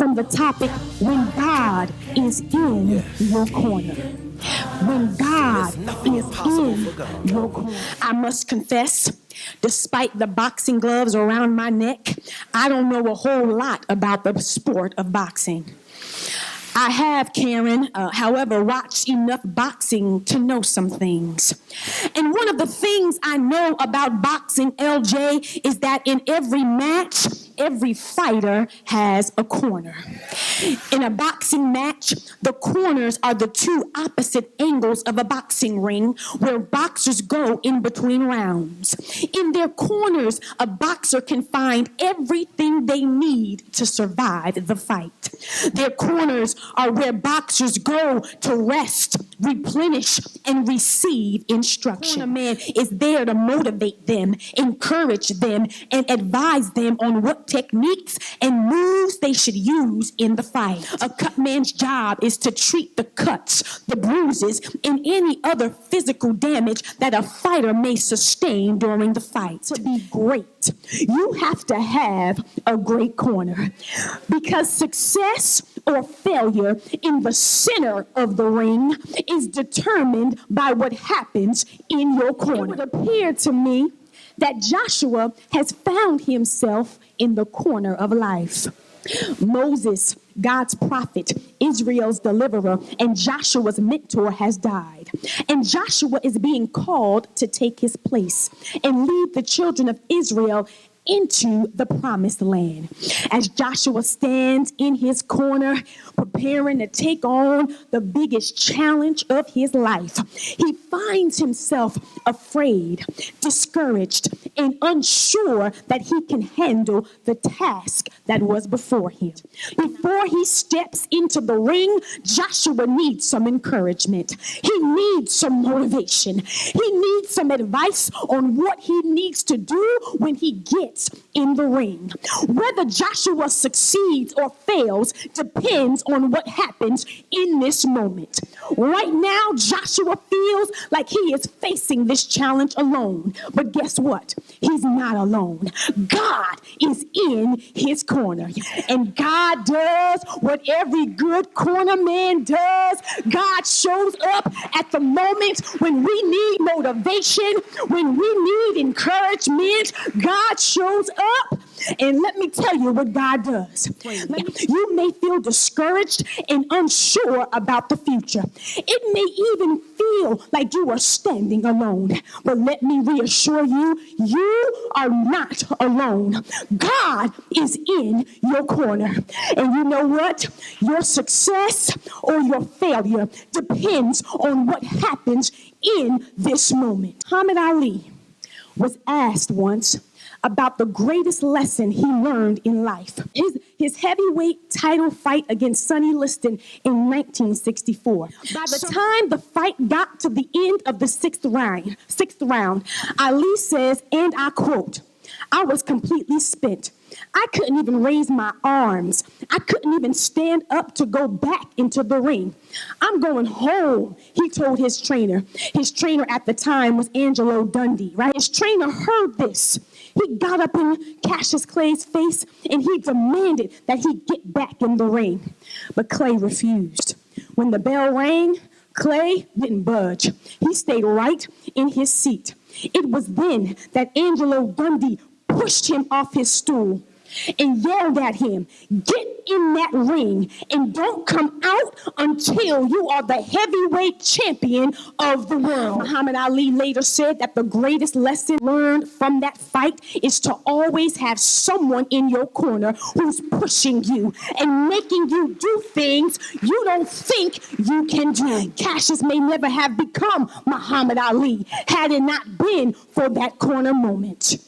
from the topic, When God is in Your Corner. When God is in your corner. I must confess, despite the boxing gloves around my neck, I don't know a whole lot about the sport of boxing. I have, Karen, however, watched enough boxing to know some things. And one of the things I know about boxing, LJ, is that in every match, every fighter has a corner. In a boxing match, the corners are the two opposite angles of a boxing ring where boxers go in between rounds. In their corners, a boxer can find everything they need to survive the fight. Their corners are where boxers go to rest, replenish, and receive instruction. The corner man is there to motivate them, encourage them, and advise them on what techniques and moves they should use in the fight. A cut man's job is to treat the cuts, the bruises, and any other physical damage that a fighter may sustain during the fight. To be great, you have to have a great corner, because success or failure in the center of the ring is determined by what happens in your corner. It would appear to me that Joshua has found himself in the corner of life. Moses, God's prophet, Israel's deliverer, and Joshua's mentor has died. And Joshua is being called to take his place and lead the children of Israel into the promised land. As Joshua stands in his corner, preparing to take on the biggest challenge of his life, he finds himself afraid, discouraged, and unsure that he can handle the task that was before him. Before he steps into the ring, Joshua needs some encouragement. He needs some motivation. He needs some advice on what he needs to do when he gets in the ring. Whether Joshua succeeds or fails depends on what happens in this moment. Right now, Joshua feels like he is facing this challenge alone. But guess what? He's not alone. God is in his corner. And God does what every good corner man does. God shows up at the moment when we need motivation, when we need encouragement. God shows up. And let me tell you what God does. You may feel discouraged and unsure about the future. It may even feel like you are standing alone. But let me reassure you, you are not alone. God is in your corner. And you know what? Your success or your failure depends on what happens in this moment. Muhammad Ali was asked once about the greatest lesson he learned in life. His heavyweight title fight against Sonny Liston in 1964. By the time the fight got to the end of the sixth round, Ali says, and I quote, "I was completely spent. I couldn't even raise my arms. I couldn't even stand up to go back into the ring. I'm going home," he told his trainer. His trainer at the time was Angelo Dundee, right? His trainer heard this. He got up in Cassius Clay's face and he demanded that he get back in the ring. But Clay refused. When the bell rang, Clay didn't budge. He stayed right in his seat. It was then that Angelo Dundee pushed him off his stool and yelled at him, "Get in that ring and don't come out until you are the heavyweight champion of the world." Muhammad Ali later said that the greatest lesson learned from that fight is to always have someone in your corner who's pushing you and making you do things you don't think you can do. Cassius may never have become Muhammad Ali had it not been for that corner moment.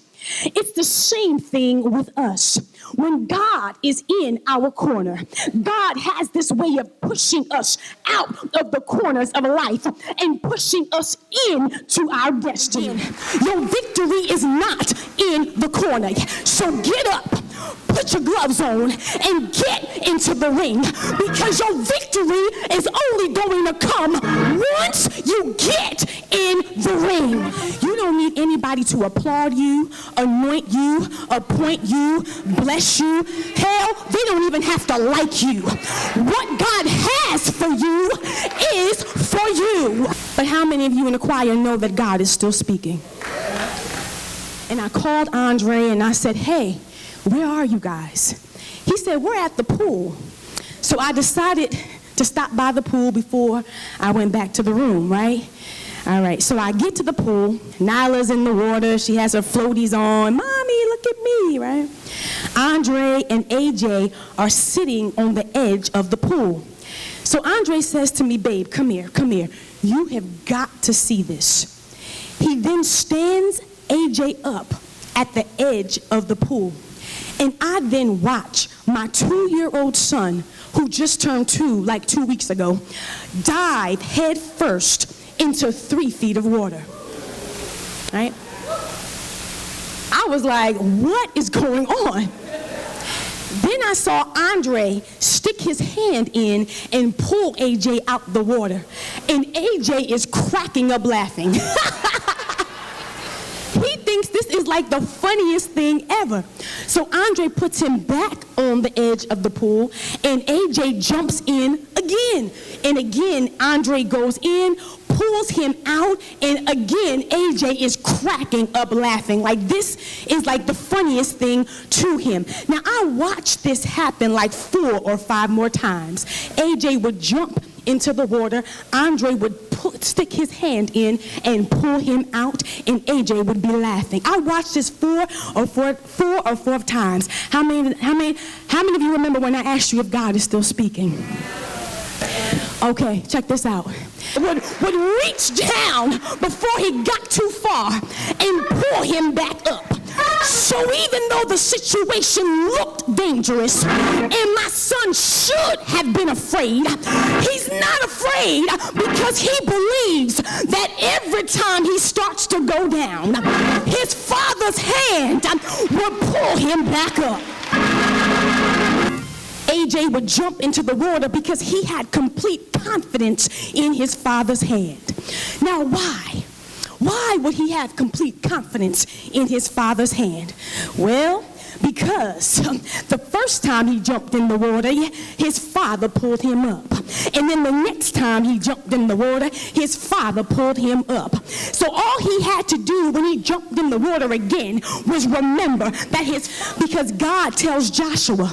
It's the same thing with us. When God is in our corner, God has this way of pushing us out of the corners of life and pushing us into our destiny. Your victory is not in the corner. So get up, put your gloves on and get into the ring, because your victory is only going to come once you get in the ring. You don't need anybody to applaud you, anoint you, appoint you, bless you. Hell, they don't even have to like you. What God has for you is for you. But how many of you in the choir know that God is still speaking? And I called Andre and I said, hey, where are you guys? He said, we're at the pool. So I decided to stop by the pool before I went back to the room, right? All right, so I get to the pool. Nyla's in the water. She has her floaties on. Mommy, look at me, right? Andre and AJ are sitting on the edge of the pool. So Andre says to me, babe, come here, come here. You have got to see this. He then stands AJ up at the edge of the pool. And I then watch my 2-year-old son, who just turned 2 like 2 weeks ago, dive head first into 3 feet of water. Right? I was like, what is going on? Then I saw Andre stick his hand in and pull AJ out the water. And AJ is cracking up laughing. He thinks this is like the funniest thing ever. So Andre puts him back on the edge of the pool, and AJ jumps in again. And again, Andre goes in, pulls him out, and again, AJ is cracking up laughing. Like, this is like the funniest thing to him. Now, I watched this happen like 4 or 5 more times. AJ would jump into the water, Andre would stick his hand in and pull him out, and AJ would be laughing. I watched this 4 or 4 times. How many of you remember when I asked you if God is still speaking? Okay, check this out. Would reach down before he got too far and pull him back up. So even though the situation looked dangerous and my son should have been afraid, he's not afraid because he believes that every time he starts to go down, his father's hand will pull him back up. AJ would jump into the water because he had complete confidence in his father's hand. Now, why? Why would he have complete confidence in his father's hand? Well, because the first time he jumped in the water, his father pulled him up. And then the next time he jumped in the water, his father pulled him up. So all he had to do when he jumped in the water again was remember that because God tells Joshua,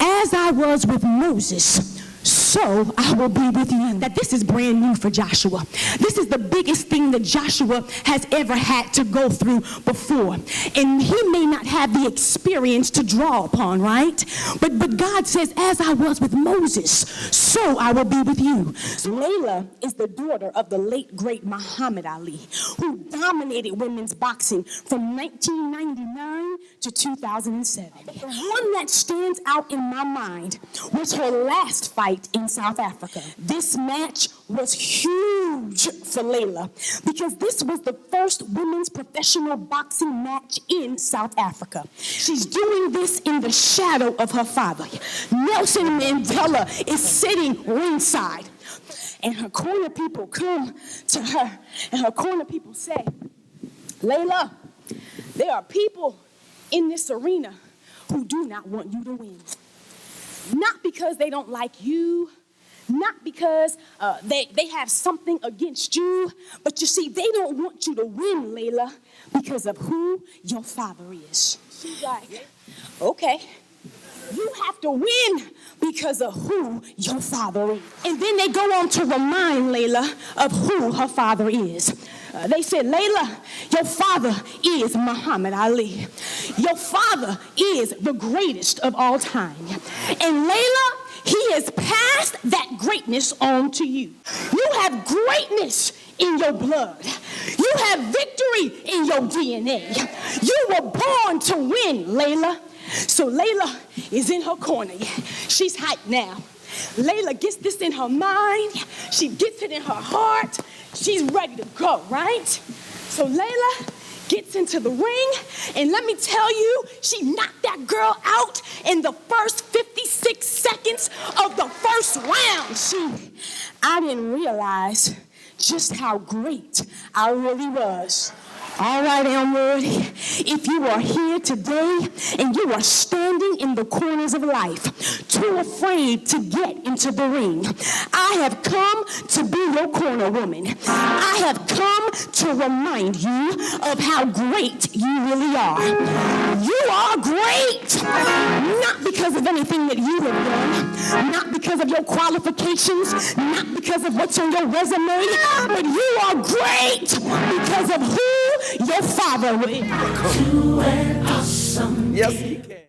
as I was with Moses, so I will be with you. That this is brand new for Joshua. This is the biggest thing that Joshua has ever had to go through before. And he may not have the experience to draw upon, right? But God says, as I was with Moses, so I will be with you. So Layla is the daughter of the late, great Muhammad Ali, who dominated women's boxing from 1999 to 2007. The one that stands out in my mind was her last fight in South Africa. This match was huge for Layla because this was the first women's professional boxing match in South Africa. She's doing this in the shadow of her father. Nelson Mandela is sitting ringside, and her corner people come to her, and her corner people say, Layla, there are people in this arena who do not want you to win. Not because they don't like you, not because they have something against you, but you see, they don't want you to win, Layla, because of who your father is. She's like, okay, you have to win because of who your father is. And then they go on to remind Layla of who her father is. They said, Layla, your father is Muhammad Ali. Your father is the greatest of all time. And Layla, he has passed that greatness on to you. You have greatness in your blood. You have victory in your DNA. You were born to win, Layla. So Layla is in her corner. She's hyped now. Layla gets this in her mind. She gets it in her heart. She's ready to go, right? So Layla gets into the ring, and let me tell you, she knocked that girl out in the first 56 seconds of the first round. I didn't realize just how great I really was. All right, Elmwood, if you are here today and you are standing in the corners of life, too afraid to get into the ring, I have come to be your corner woman. I have come to remind you of how great you really are. You are great, not because of anything that you have done, not because of your qualifications, not because of what's on your resume, but you are great because of who your Father is. To an awesome. Yes, he can.